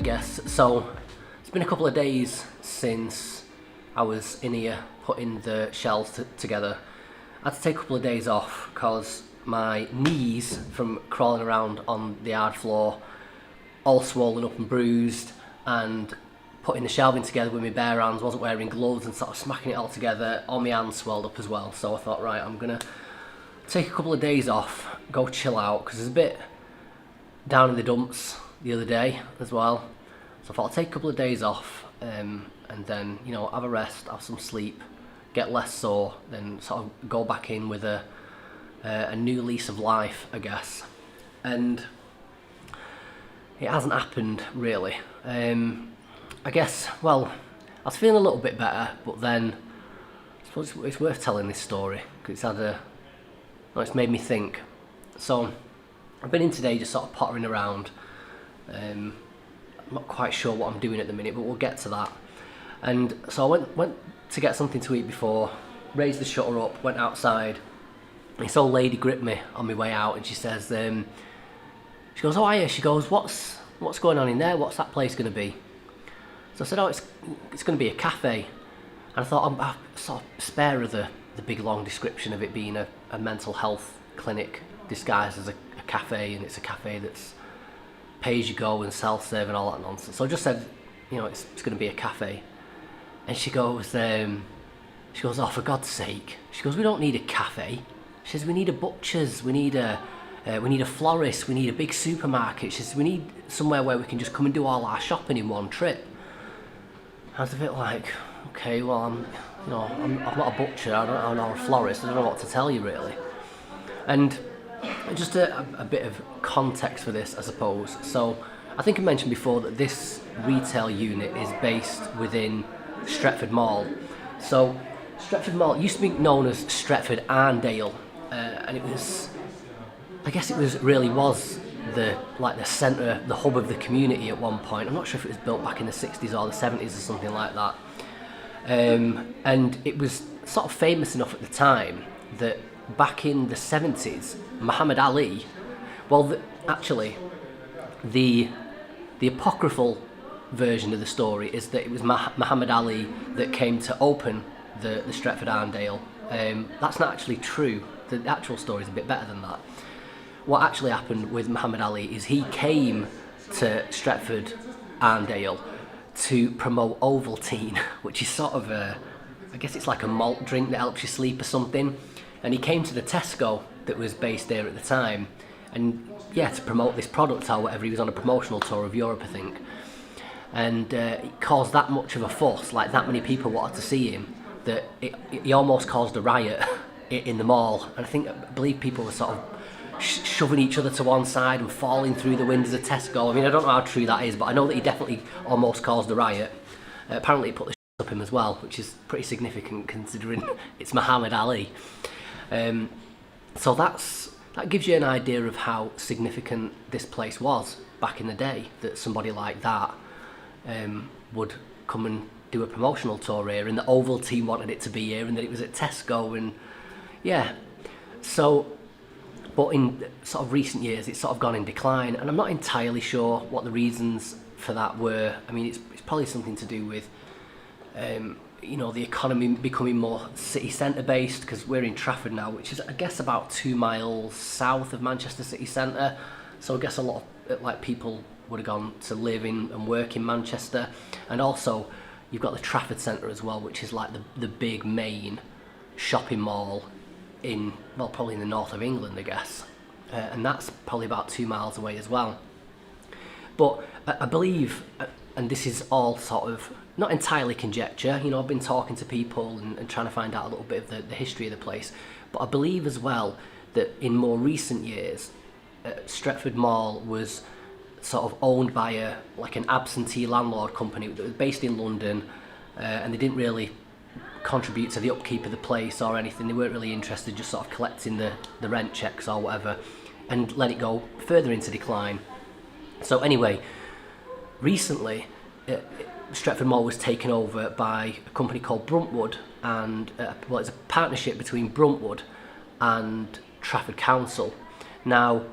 guess. So it's been a couple of days since I was in here putting the shelves together. I had to take a couple of days off because my knees from crawling around on the hard floor, all swollen up and bruised, and putting the shelving together with my bare hands, wasn't wearing gloves, and sort of smacking it all together, all my hands swelled up as well. So I thought, right, I'm gonna take a couple of days off, go chill out, because it's a bit down in the dumps the other day as well. So I thought I'll take a couple of days off, and then, you know, have a rest, have some sleep, get less sore, then sort of go back in with a new lease of life, I guess. And it hasn't happened really. I guess, well, I was feeling a little bit better, but then I suppose it's worth telling this story because it's made me think. So I've been in today just sort of pottering around. I'm not quite sure what I'm doing at the minute, but we'll get to that. And so I went to get something to eat before, raised the shutter up, went outside. And this old lady gripped me on my way out, and she says, she goes, "Oh, hiya." She goes, what's going on in there? What's that place going to be? So I said, "Oh, it's going to be a cafe." And I thought, I'm sort of spare of the big long description of it being a mental health clinic disguised as a cafe, and it's a cafe that's pay as you go and self-serve and all that nonsense. So I just said, you know, it's going to be a cafe. And she goes, "Oh, for God's sake." She goes, "We don't need a cafe." She says, "We need a butcher's, we need a florist, we need a big supermarket." She says, "We need somewhere where we can just come and do all our shopping in one trip." I was a bit like, okay, well, I'm not a butcher, I'm not a florist, I don't know what to tell you really. And just a bit of context for this, I suppose. So I think I mentioned before that this retail unit is based within Stretford Mall. So Stretford Mall used to be known as Stretford Arndale, and it was, I guess it was the centre, the hub of the community at one point. I'm not sure if it was built back in the 60s or the 70s or something like that. And it was sort of famous enough at the time that back in the 70s, Muhammad Ali, actually, the apocryphal version of the story is that it was Muhammad Ali that came to open the Stretford Arndale. That's not actually true. The actual story is a bit better than that. What actually happened with Muhammad Ali is he came to Stretford Arndale to promote Ovaltine, which is sort of I guess it's like a malt drink that helps you sleep or something. And he came to the Tesco that was based there at the time, and to promote this product or whatever. He was on a promotional tour of Europe, I think. And it caused that much of a fuss, like that many people wanted to see him, that he almost caused a riot in the mall. And I believe people were sort of shoving each other to one side and falling through the windows of Tesco. I mean, I don't know how true that is, but I know that he definitely almost caused a riot. Apparently he put the up him as well, which is pretty significant considering it's Muhammad Ali. So that gives you an idea of how significant this place was back in the day, that somebody like that would come and do a promotional tour here, and the Ovaltine wanted it to be here, and that it was at Tesco, and but in sort of recent years it's sort of gone in decline, and I'm not entirely sure what the reasons for that were. I mean, it's probably something to do with the economy becoming more city centre based, because we're in Trafford now, which is, I guess, about 2 miles south of Manchester city centre. So I guess a lot of people would have gone to live in and work in Manchester. And also you've got the Trafford Centre as well, which is like the big main shopping mall in, well, probably in the north of England, I guess. And that's probably about 2 miles away as well. But I believe, and this is all sort of not entirely conjecture, you know, I've been talking to people and trying to find out a little bit of the history of the place, but I believe as well that in more recent years, Stretford Mall was sort of owned by an absentee landlord company that was based in London, and they didn't really contribute to the upkeep of the place or anything. They weren't really interested, just sort of collecting the rent checks or whatever, and let it go further into decline. So anyway, recently Stretford Mall was taken over by a company called Bruntwood, and it's a partnership between Bruntwood and Trafford Council. Now,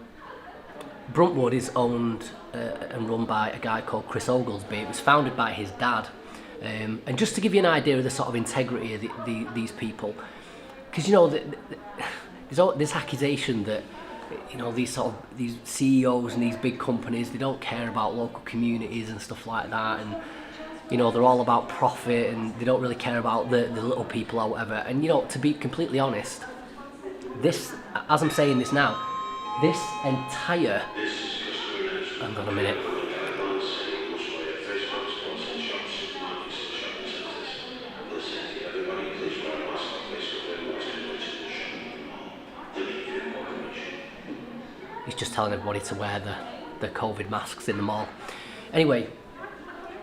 Bruntwood is owned and run by a guy called Chris Oglesby. It was founded by his dad. And just to give you an idea of the sort of integrity of these people, because there's all this accusation that these CEOs and these big companies, they don't care about local communities and stuff like that, and they're all about profit and they don't really care about the little people or whatever. And to be completely honest, this, as I'm saying this now, this entire, hang on a minute. He's just telling everybody to wear the COVID masks in the mall. Anyway,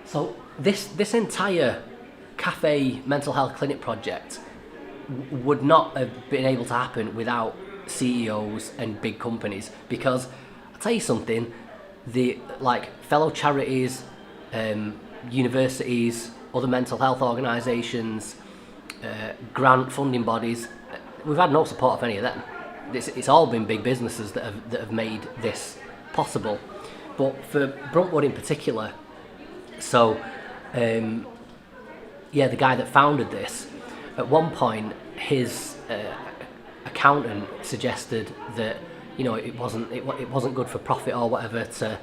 so this entire cafe mental health clinic project would not have been able to happen without CEOs and big companies, because I'll tell you something, the fellow charities, universities, other mental health organisations, grant funding bodies, we've had no support of any of them. It's all been big businesses that have made this possible. But for Bruntwood in particular, so the guy that founded this, at one point his accountant suggested that it wasn't good for profit or whatever to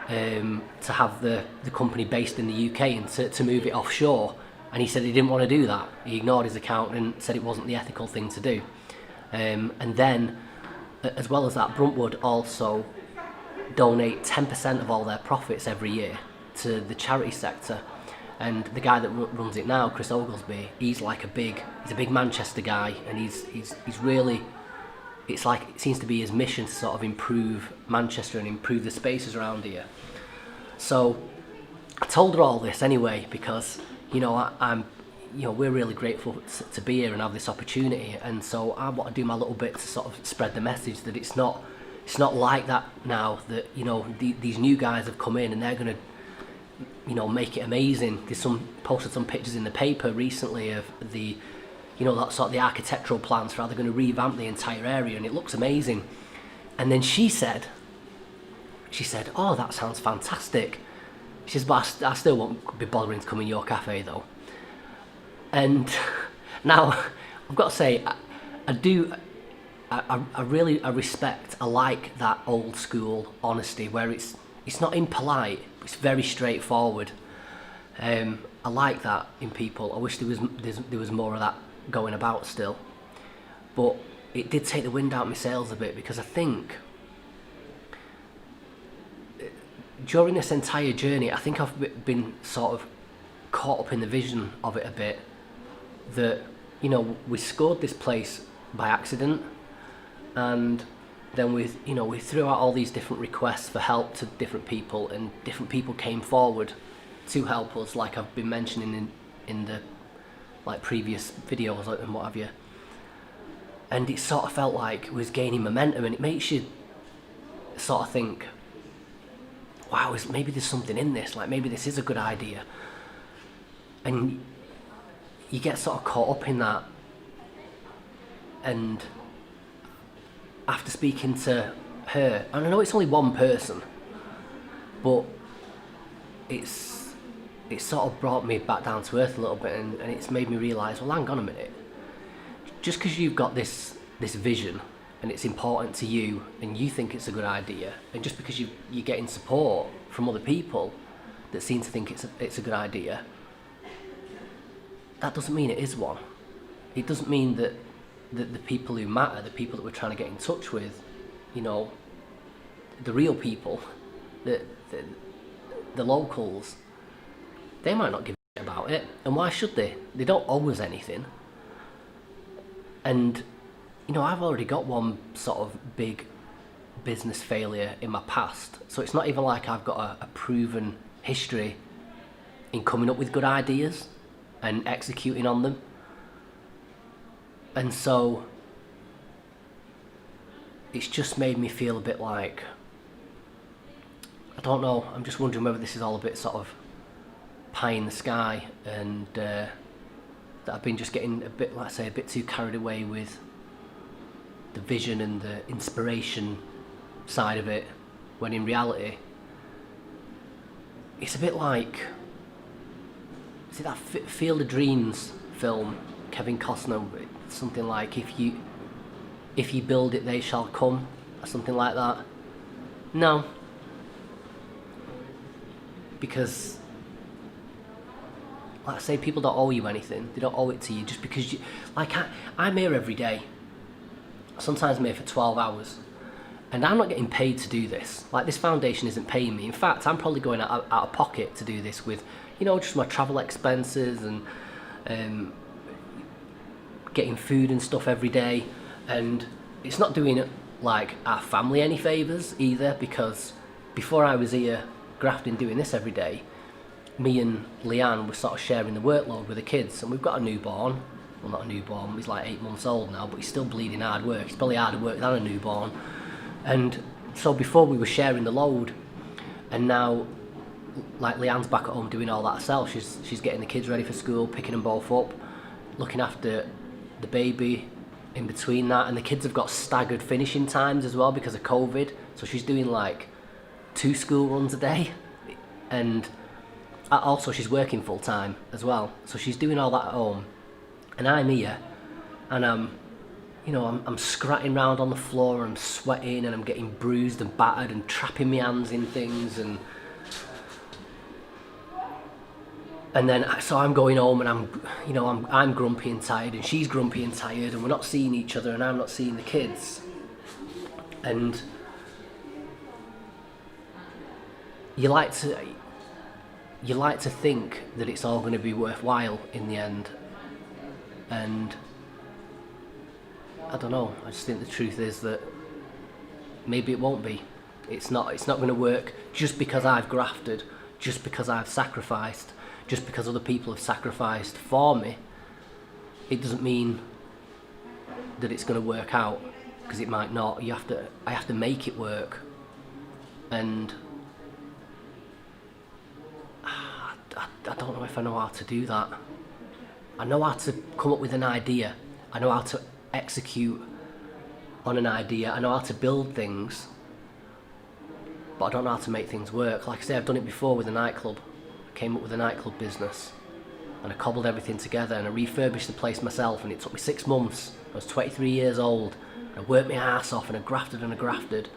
have the company based in the UK and to move it offshore, and he said he didn't want to do that. He ignored his accountant, said it wasn't the ethical thing to do. And then, as well as that, Bruntwood also donate 10% of all their profits every year to the charity sector. And the guy that runs it now, Chris Oglesby, he's a big Manchester guy, and he's really, it seems to be his mission to sort of improve Manchester and improve the spaces around here. So I told her all this anyway, because we're really grateful to be here and have this opportunity, and so I want to do my little bit to sort of spread the message that it's not like that now, that these new guys have come in and they're going to make it amazing. There's posted some pictures in the paper recently of the that sort of the architectural plans for how they're going to revamp the entire area, and it looks amazing. And then she said, oh, that sounds fantastic. She says, but I still won't be bothering to come in your cafe though. And now I've got to say, I respect, I like that old school honesty where it's not impolite, it's very straightforward. I like that in people. I wish there was more of that going about still, but it did take the wind out of my sails a bit, because I think during this entire journey, I think I've been sort of caught up in the vision of it a bit, that we scored this place by accident, and then we threw out all these different requests for help to different people, and different people came forward to help us, like I've been mentioning in the previous videos and what have you. And it sort of felt like it was gaining momentum, and it makes you sort of think, wow, maybe there's something in this, maybe this is a good idea. And you get sort of caught up in that. And after speaking to her, and I know it's only one person, but it's sort of brought me back down to earth a little bit, and it's made me realise, well, hang on a minute, just because you've got this vision and it's important to you and you think it's a good idea, and just because you're getting support from other people that seem to think it's a good idea, that doesn't mean it is one. It doesn't mean that the people who matter, the people that we're trying to get in touch with, the real people, the locals, they might not give a shit about it. And why should they? They don't owe us anything. And I've already got one sort of big business failure in my past, so it's not even like I've got a proven history in coming up with good ideas and executing on them. And so it's just made me feel a bit like, I don't know, I'm just wondering whether this is all a bit sort of pie in the sky, and that I've been just getting a bit, let's say, a bit too carried away with the vision and the inspiration side of it, when in reality it's a bit like, is it that Field of Dreams film, Kevin Costner, something like if you build it they shall come, or something like that? No, because like I say, people don't owe you anything. They don't owe it to you just because you, like I'm here every day. Sometimes I'm here for 12 hours. And I'm not getting paid to do this. Like, this foundation isn't paying me. In fact, I'm probably going out of pocket to do this with, you know, just my travel expenses and getting food and stuff every day. And it's not doing like our family any favours either, because before I was here grafting doing this every day, me and Leanne were sort of sharing the workload with the kids, and we've got a newborn. Well, not a newborn, he's like 8 months old now, but he's still bleeding hard work. He's probably harder work than a newborn. And so before we were sharing the load, and now like Leanne's back at home doing all that herself. She's getting the kids ready for school, picking them both up, looking after the baby in between that, and the kids have got staggered finishing times as well because of COVID, so she's doing like 2 school runs a day, and also she's working full time as well, so she's doing all that at home, and I'm here, and I'm scratching around on the floor, and I'm sweating, and I'm getting bruised and battered and trapping my hands in things, and then so I'm going home, and I'm grumpy and tired, and she's grumpy and tired, and we're not seeing each other, and I'm not seeing the kids, and you like to think that it's all going to be worthwhile in the end, and I don't know. I just think the truth is that maybe it won't be. It's not going to work just because I've grafted, just because I've sacrificed, just because other people have sacrificed for me. It doesn't mean that it's going to work out, because it might not. I have to make it work, and I don't know if I know how to do that. I know how to come up with an idea. I know how to execute on an idea. I know how to build things, but I don't know how to make things work. Like I say, I've done it before with a nightclub. I came up with a nightclub business, and I cobbled everything together, and I refurbished the place myself, and it took me 6 months. I was 23 years old, and I worked my ass off, and I grafted,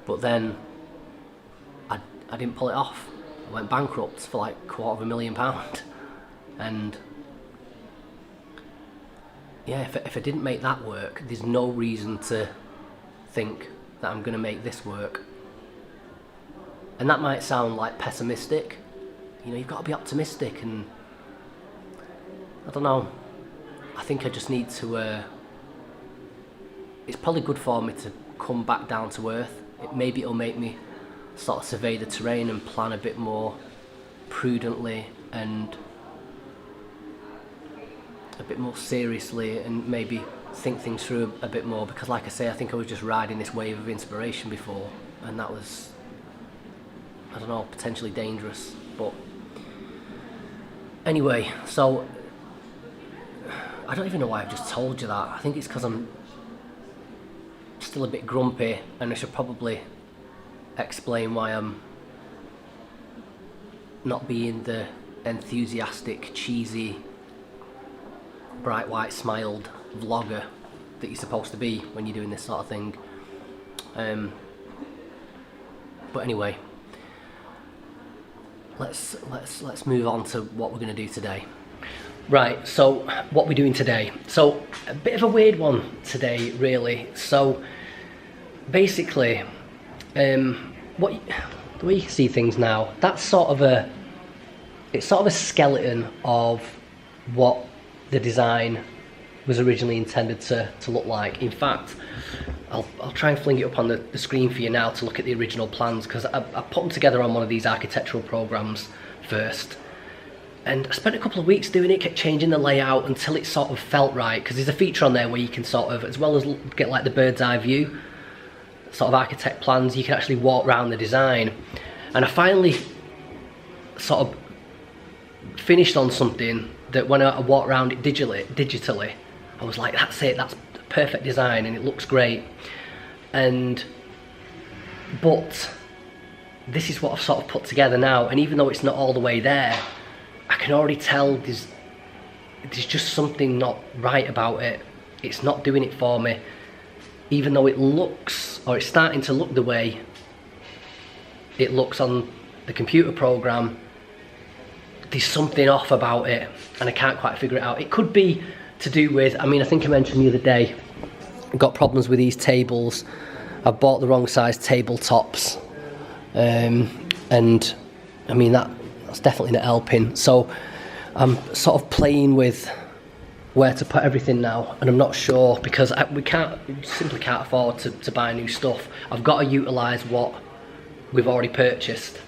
but then I didn't pull it off. I went bankrupt for like £250,000, and yeah, if I didn't make that work, there's no reason to think that I'm going to make this work. And that might sound like pessimistic. You've got to be optimistic, and I don't know. I think I just need to, it's probably good for me to come back down to earth. Maybe it'll make me sort of survey the terrain and plan a bit more prudently and a bit more seriously, and maybe think things through a bit more, because like I say, I think I was just riding this wave of inspiration before, and that was, I don't know, potentially dangerous. But anyway, so I don't even know why I've just told you that. I think it's because I'm still a bit grumpy, and I should probably explain why I'm not being the enthusiastic, cheesy, bright white smiled vlogger that you're supposed to be when you're doing this sort of thing. But anyway, let's move on to what we're going to do today. Right, so what we're doing today. So a bit of a weird one today, really. So basically, the way you can see things now, that's sort of a skeleton of what the design was originally intended to look like. In fact, I'll try and fling it up on the screen for you now to look at the original plans, because I put them together on one of these architectural programs first, and I spent a couple of weeks doing it, kept changing the layout until it sort of felt right, because there's a feature on there where you can sort of, as well as get like the bird's eye view sort of architect plans, you can actually walk around the design. And I finally sort of finished on something that when I walked around it digitally, I was like, that's it, that's perfect design, and it looks great. But this is what I've sort of put together now, and even though it's not all the way there, I can already tell there's just something not right about it. It's not doing it for me, even though it looks, or it's starting to look the way it looks on the computer program. There's something off about it, and I can't quite figure it out. It could be to do with, I mean, I think I mentioned the other day, I've got problems with these tables. I've bought the wrong size tabletops, and I mean that's definitely not helping. So I'm sort of playing with where to put everything now, and I'm not sure, because we simply can't afford to buy new stuff. I've got to utilise what we've already purchased.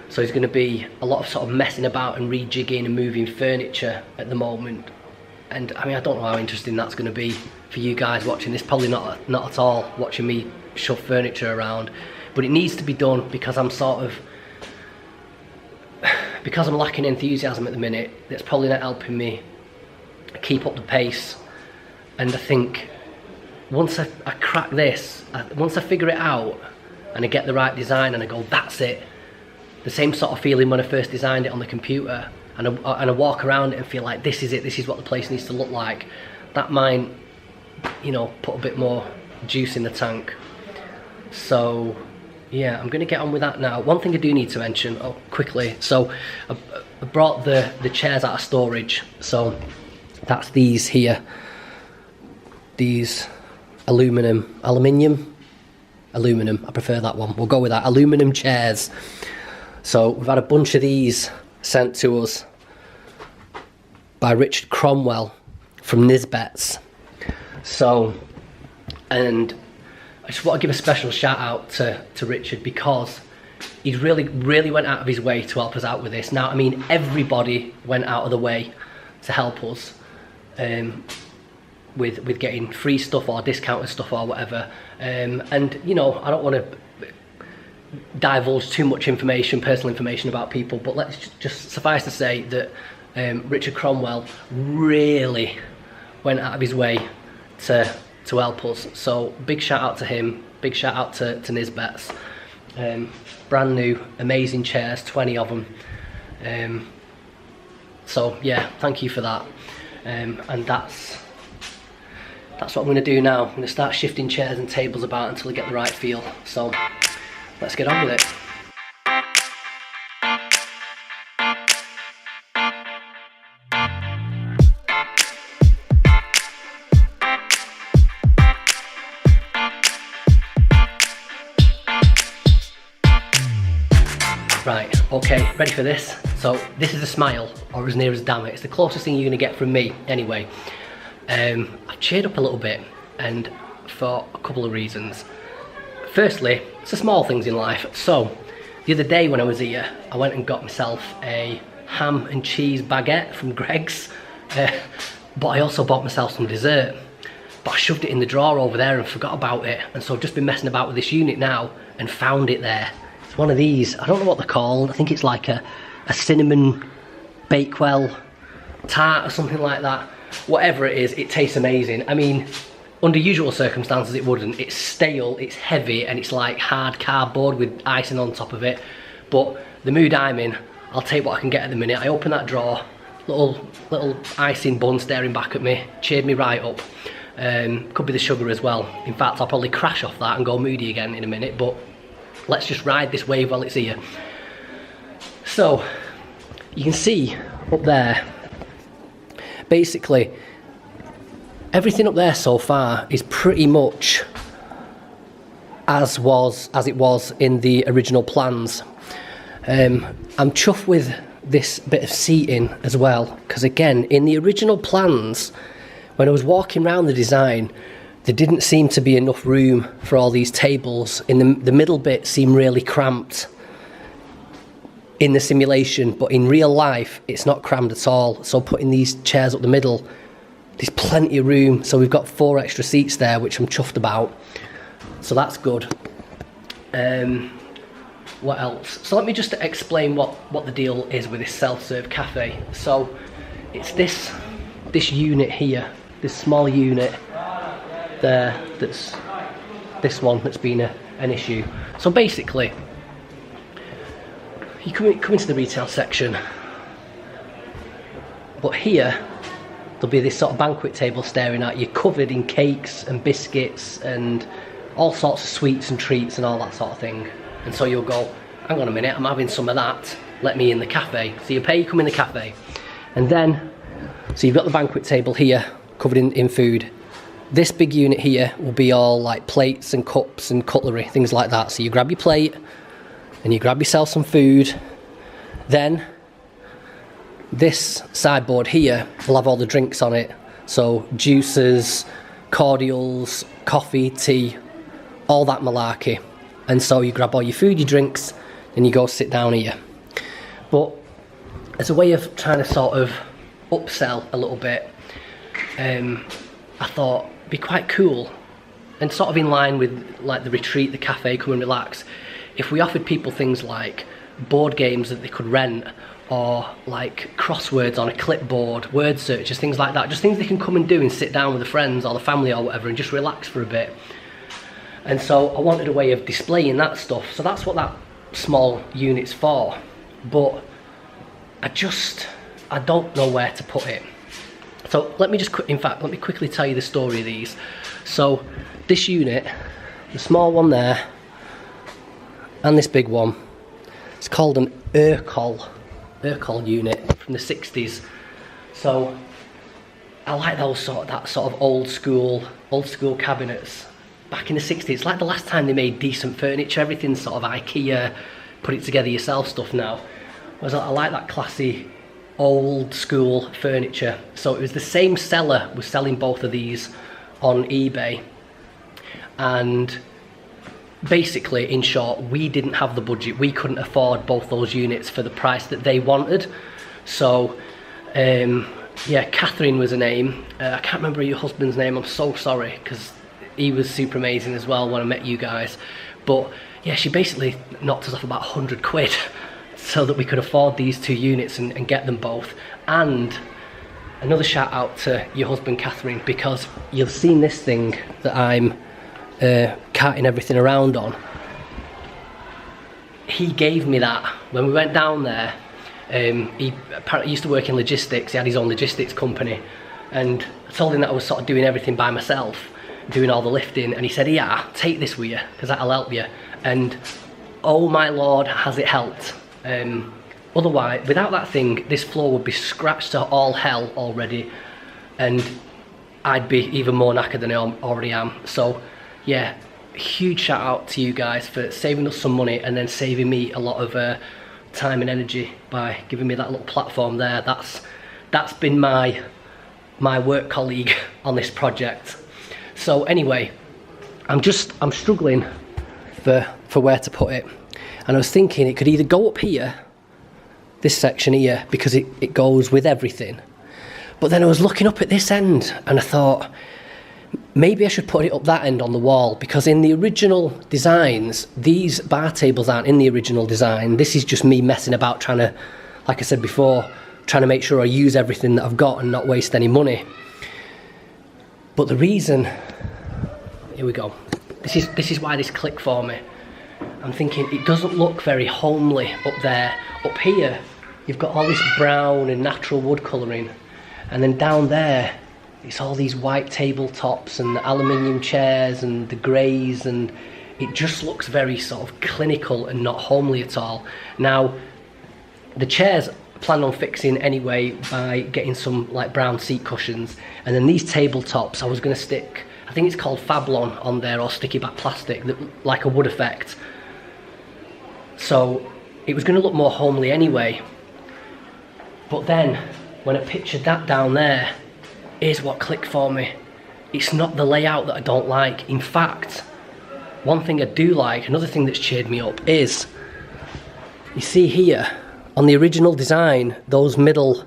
So there's going to be a lot of sort of messing about and rejigging and moving furniture at the moment. And I mean, I don't know how interesting that's going to be for you guys watching this. Probably not at all, watching me shove furniture around. But it needs to be done, because I'm lacking enthusiasm at the minute. That's probably not helping me keep up the pace. And I think once I crack this, once I figure it out and I get the right design and I go, that's it. The same sort of feeling when I first designed it on the computer, and I walk around it and feel like this is it, this is what the place needs to look like. That might, you know, put a bit more juice in the tank. So yeah, I'm going to get on with that now. One thing I do need to mention, quickly, so I brought the chairs out of storage. So that's these here, these aluminium, I prefer that one, we'll go with that, aluminium chairs. So we've had a bunch of these sent to us by Richard Cromwell from Nisbets. So, and I just want to give a special shout out to Richard, because he really went out of his way to help us out with this. Now, I mean, everybody went out of the way to help us with getting free stuff or discounted stuff or whatever. And you know, I don't want to divulge too much information, personal information about people, but let's just suffice to say that Richard Cromwell really went out of his way to help us. So big shout out to him, big shout out to Nisbets. Brand new, amazing chairs, 20 of them. So yeah, thank you for that. And that's what I'm going to do now. I'm going to start shifting chairs and tables about until I get the right feel. So let's get on with it. Right, okay, ready for this? So this is a smile, or as near as damn it. It's the closest thing you're going to get from me anyway. I've cheered up a little bit, and for a couple of reasons. Firstly, it's the small things in life. So the other day when I was here, I went and got myself a ham and cheese baguette from Greg's, but I also bought myself some dessert, but I shoved it in the drawer over there and forgot about it. And so I've just been messing about with this unit now and found it there. It's one of these, I don't know what they're called. I think it's like a cinnamon bakewell tart or something like that. Whatever it is, it tastes amazing. I mean, under usual circumstances it wouldn't. It's stale, it's heavy, and it's like hard cardboard with icing on top of it. But the mood I'm in, I'll take what I can get at the minute. I open that drawer, little icing bun staring back at me, cheered me right up. Could be the sugar as well. In fact, I'll probably crash off that and go moody again in a minute, but let's just ride this wave while it's here. So, you can see up there, basically, everything up there so far is pretty much as it was in the original plans. I'm chuffed with this bit of seating as well, because again, in the original plans, when I was walking around the design, there didn't seem to be enough room for all these tables. In the middle bit seemed really cramped in the simulation, but in real life it's not crammed at all. So putting these chairs up the middle, there's plenty of room. So we've got 4 extra seats there, which I'm chuffed about. So that's good. What else? So let me just explain what the deal is with this self-serve cafe. So it's this unit here, this small unit there, that's this one that's been an issue. So basically, you come into the retail section, but here there'll be this sort of banquet table staring at you, covered in cakes and biscuits and all sorts of sweets and treats and all that sort of thing. And so you'll go, hang on a minute, I'm having some of that, let me in the cafe. So you pay, you come in the cafe. And then, so you've got the banquet table here, covered in food. This big unit here will be all like plates and cups and cutlery, things like that. So you grab your plate and you grab yourself some food. Then this sideboard here will have all the drinks on it. So juices, cordials, coffee, tea, all that malarkey. And so you grab all your food, your drinks, and you go sit down here. But as a way of trying to sort of upsell a little bit, I thought it'd be quite cool and sort of in line with like the retreat, the cafe, come and relax, if we offered people things like board games that they could rent, or like crosswords on a clipboard, word searches, things like that, just things they can come and do and sit down with the friends or the family or whatever and just relax for a bit. And so I wanted a way of displaying that stuff, so that's what that small unit's for. But I don't know where to put it. So let me quickly tell you the story of these. So this unit, the small one there, and this big one, it's called an Urkel unit from the 60s. So I like that sort of old school cabinets. Back in the 60s, it's like the last time they made decent furniture. Everything's sort of IKEA, put it together yourself stuff now. I like that classy old school furniture. So it was the same seller was selling both of these on eBay, and basically, in short, we didn't have the budget. We couldn't afford both those units for the price that they wanted. So yeah, Catherine was her name. I can't remember your husband's name, I'm so sorry, because he was super amazing as well when I met you guys. But yeah, she basically knocked us off about 100 quid so that we could afford these two units and get them both. And another shout out to your husband, Catherine, because you've seen this thing that I'm carting everything around on. He gave me that when we went down there. He apparently used to work in logistics. He had his own logistics company, and I told him that I was sort of doing everything by myself, doing all the lifting, and he said, yeah, take this with you because that'll help you. And oh my lord, has it helped. Otherwise, without that thing, this floor would be scratched to all hell already, and I'd be even more knackered than I already am. So yeah, huge shout out to you guys for saving us some money and then saving me a lot of time and energy by giving me that little platform there. That's been my work colleague on this project. So anyway, I'm struggling for where to put it, and I was thinking it could either go up here, this section here, because it goes with everything, but then I was looking up at this end and I thought maybe I should put it up that end on the wall, because in the original designs, these bar tables aren't in the original design. This is just me messing about, trying to, like I said before, trying to make sure I use everything that I've got and not waste any money. But the reason, here we go, this is why this clicked for me. I'm thinking it doesn't look very homely up there. Up here, you've got all this brown and natural wood colouring, and then down there, it's all these white tabletops and the aluminium chairs and the greys, and it just looks very sort of clinical and not homely at all. Now, the chairs I plan on fixing anyway by getting some like brown seat cushions, and then these tabletops I was going to stick, I think it's called Fablon on there, or sticky back plastic, that like a wood effect. So it was going to look more homely anyway. But then when I pictured that down there, here's what clicked for me. It's not the layout that I don't like. In fact, one thing I do like, another thing that's cheered me up, is you see here on the original design, those middle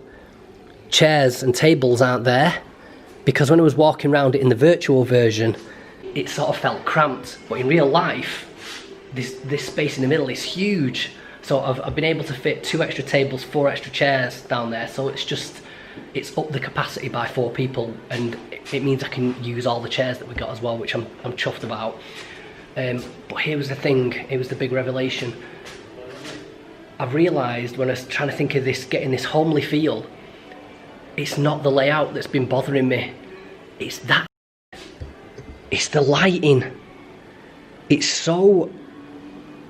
chairs and tables aren't there, because when I was walking around it in the virtual version, it sort of felt cramped. But in real life, this space in the middle is huge. So I've been able to fit 2 extra tables, 4 extra chairs down there. So it's up the capacity by 4 people, and it means I can use all the chairs that we got as well, which I'm chuffed about. But here was the thing, it was the big revelation. I've realised when I was trying to think of this, getting this homely feel, it's not the layout that's been bothering me. It's the lighting. It's so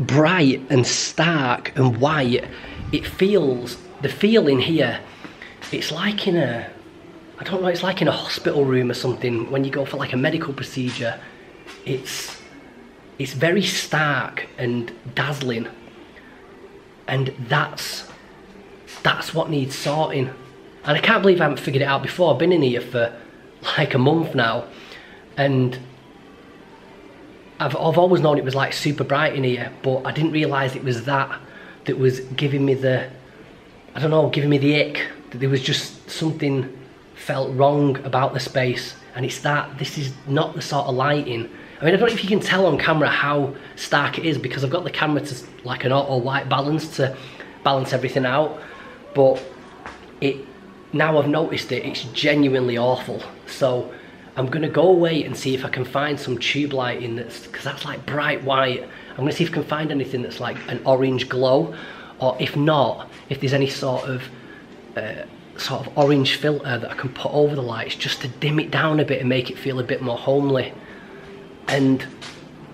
bright and stark and white. It feels, the feeling here, it's like in a, I don't know, it's like in a hospital room or something when you go for like a medical procedure. It's very stark and dazzling, and that's what needs sorting. And I can't believe I haven't figured it out before. I've been in here for like a month now, and I've always known it was like super bright in here, but I didn't realise it was that was giving me the, I don't know, giving me the ick, that there was just something felt wrong about the space. And it's that this is not the sort of lighting. I mean, I don't know if you can tell on camera how stark it is, because I've got the camera to like an auto white balance to balance everything out, but now I've noticed it's genuinely awful. So I'm gonna go away and see if I can find some tube lighting because that's like bright white. I'm gonna see if I can find anything that's like an orange glow, or if not, if there's any sort of orange filter that I can put over the lights just to dim it down a bit and make it feel a bit more homely. And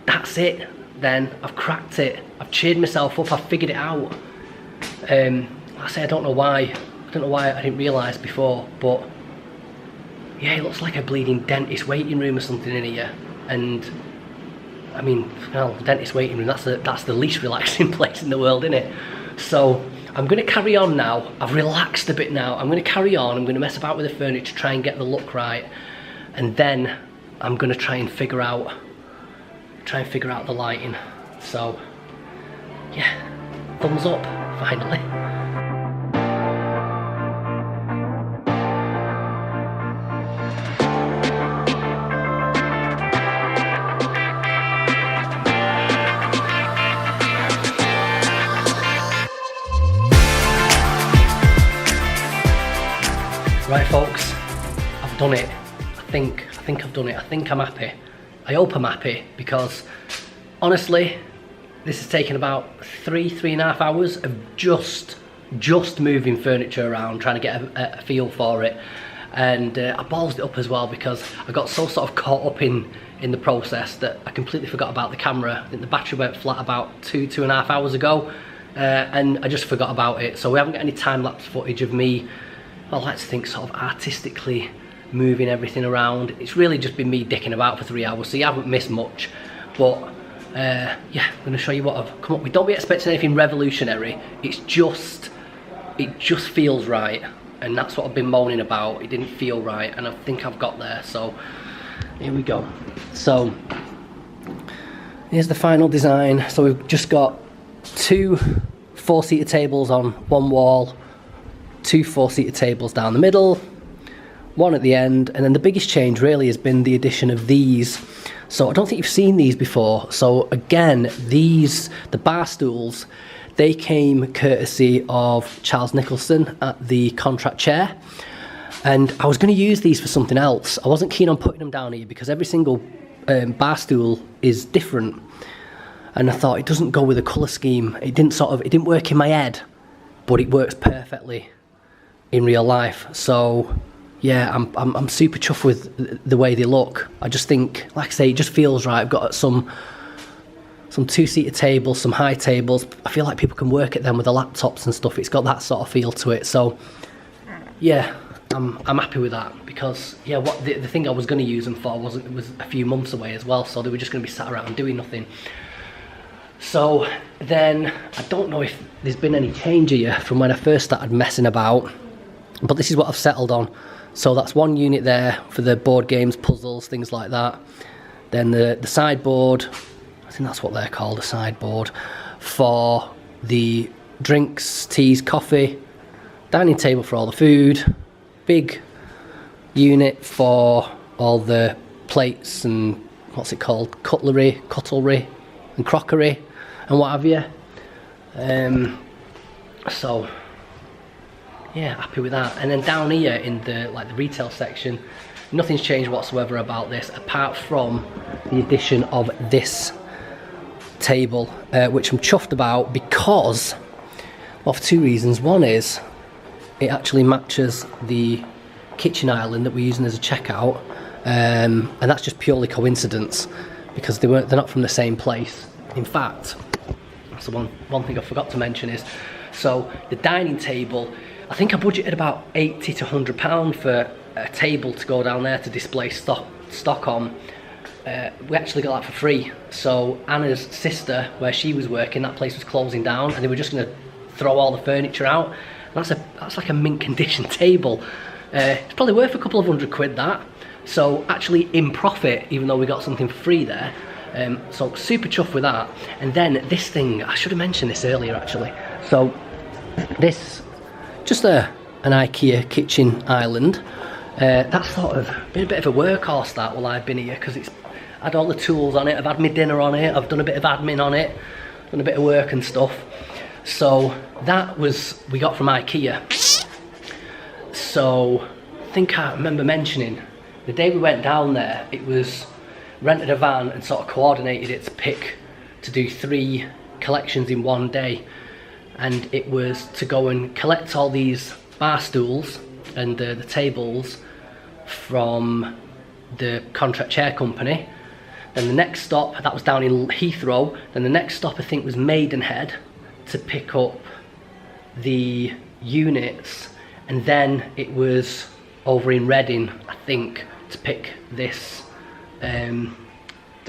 that's it then. I've cracked it. I've cheered myself up. I've figured it out. Like I say, I don't know why I didn't realise before, but yeah, it looks like a bleeding dentist waiting room or something in here. And I mean, well, dentist waiting room, that's the least relaxing place in the world, isn't it? So I'm going to carry on now. I've relaxed a bit now. I'm going to carry on. I'm going to mess about with the furniture, try and get the look right, and then I'm going to try and figure out the lighting. So yeah, thumbs up finally. Right folks, I've done it. I think I've done it. I think I'm happy. I hope I'm happy, because honestly, this has taken about 3.5 hours of just moving furniture around, trying to get a feel for it. And I ballsed it up as well, because I got so sort of caught up in the process that I completely forgot about the camera. I think the battery went flat about 2.5 hours ago, and I just forgot about it. So we haven't got any time-lapse footage of me, I like to think, sort of artistically moving everything around. It's really just been me dicking about for 3 hours, so you haven't missed much. But yeah, I'm going to show you what I've come up with. Don't be expecting anything revolutionary. It just feels right, and that's what I've been moaning about. It didn't feel right, and I think I've got there. So here we go. So here's the final design. So we've just got 2 4-seater tables on one wall, 2 4-seater tables down the middle, 1 at the end, and then the biggest change really has been the addition of these. So I don't think you've seen these before. So again, the bar stools, they came courtesy of Charles Nicholson at the contract chair, and I was going to use these for something else. I wasn't keen on putting them down here because every single bar stool is different, and I thought it doesn't go with the colour scheme. It didn't work in my head, but it works perfectly in real life. So yeah, I'm super chuffed with the way they look. I just think, like I say, it just feels right. I've got some 2-seater tables, some high tables. I feel like people can work at them with the laptops and stuff. It's got that sort of feel to it. So yeah, I'm happy with that, because yeah, what the thing I was going to use them for was a few months away as well. So they were just going to be sat around doing nothing. So then I don't know if there's been any change here from when I first started messing about, but this is what I've settled on. So that's 1 unit there for the board games, puzzles, things like that. Then the sideboard, I think that's what they're called, a sideboard, for the drinks, teas, coffee. Dining table for all the food. Big unit for all the plates and, what's it called, cutlery and crockery and what have you. So yeah, happy with that. And then down here in the retail section, nothing's changed whatsoever about this, apart from the addition of this table, which I'm chuffed about, because Well, for two reasons. One is it actually matches the kitchen island that we're using as a checkout, and that's just purely coincidence because they're not from the same place. In fact, that's the one thing I forgot to mention is, so the dining table, I think I budgeted about £80 to £100 for a table to go down there to display stock on. We actually got that for free. So Anna's sister, where she was working, that place was closing down, and they were just going to throw all the furniture out. And that's like a mint condition table. It's probably worth a couple of £100 that. So actually in profit, even though we got something for free there. So super chuffed with that. And then this thing, I should have mentioned this earlier actually. So this, just an IKEA kitchen island. That's sort of been a bit of a workhorse that while I've been here, because it's had all the tools on it. I've had my dinner on it, I've done a bit of admin on it, done a bit of work and stuff. So that we got from IKEA. So I think I remember mentioning the day we went down there, it was rented a van and sort of coordinated it to do 3 collections in one day. And it was to go and collect all these bar stools and the tables from the contract chair company. Then the next stop, that was down in Heathrow, then the next stop I think was Maidenhead to pick up the units, and then it was over in Reading, I think, to pick this, to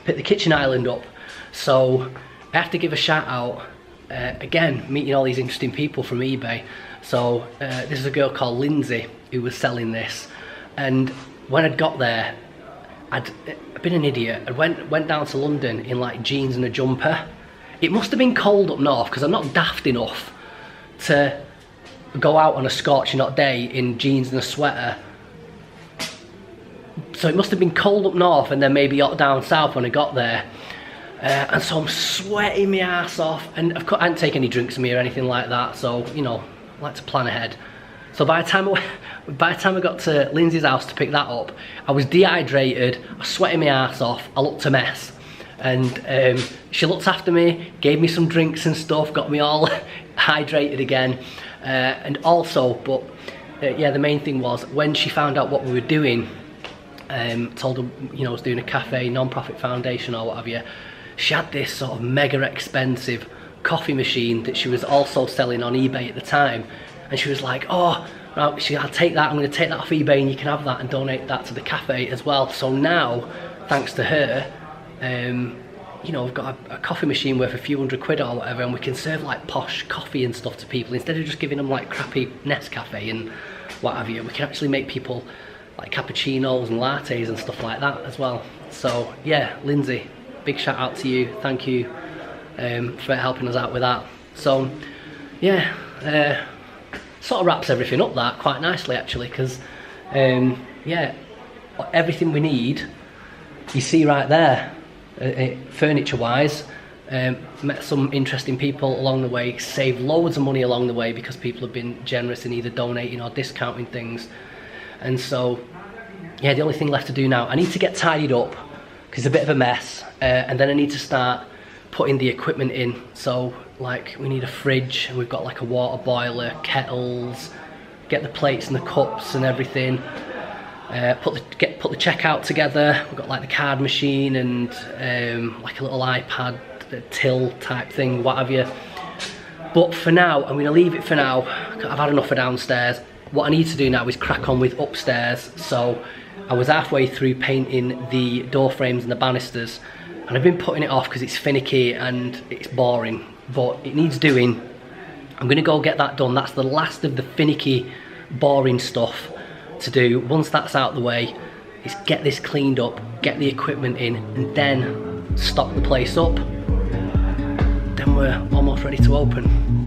pick the kitchen island up. So I have to give a shout out, again, meeting all these interesting people from eBay. So this is a girl called Lindsay who was selling this, and when I'd got there, I'd been an idiot. I went down to London in like jeans and a jumper. It must have been cold up north because I'm not daft enough to go out on a scorching hot day in jeans and a sweater. So it must have been cold up north and then maybe hot down south when I got there. And so I'm sweating my ass off, and of course I didn't take any drinks with me or anything like that, so you know, I like to plan ahead. So by the time I got to Lindsay's house to pick that up, I was dehydrated, I was sweating my ass off, I looked a mess. And she looked after me, gave me some drinks and stuff, got me all hydrated again. And also, yeah, the main thing was when she found out what we were doing, told her, you know, I was doing a cafe, non-profit foundation or what have you. She had this sort of mega expensive coffee machine that she was also selling on eBay at the time. And she was like, oh, right, I'll take that, I'm going to take that off eBay and you can have that and donate that to the cafe as well. So now, thanks to her, you know, we've got a coffee machine worth a few £100 or whatever, and we can serve like posh coffee and stuff to people instead of just giving them like crappy Nescafe and what have you. We can actually make people like cappuccinos and lattes and stuff like that as well. So yeah, Lindsay, big shout out to you, thank you for helping us out with that. So yeah, sort of wraps everything up that quite nicely actually, because yeah, everything we need you see right there. Furniture wise, met some interesting people along the way, saved loads of money along the way because people have been generous in either donating or discounting things. And so yeah, the only thing left to do now, I need to get tidied up because it's a bit of a mess, and then I need to start putting the equipment in. So like we need a fridge, and we've got like a water boiler, kettles, get the plates and the cups and everything. Put the checkout together. We've got like the card machine and like a little iPad till type thing, what have you. But for now, I'm going to leave it for now. I've had enough of downstairs. What I need to do now is crack on with upstairs. So I was halfway through painting the door frames and the banisters, and I've been putting it off because it's finicky and it's boring, but it needs doing. I'm going to go get that done. That's the last of the finicky, boring stuff to do. Once that's out the way, is get this cleaned up, get the equipment in, and then stock the place up. Then we're almost ready to open.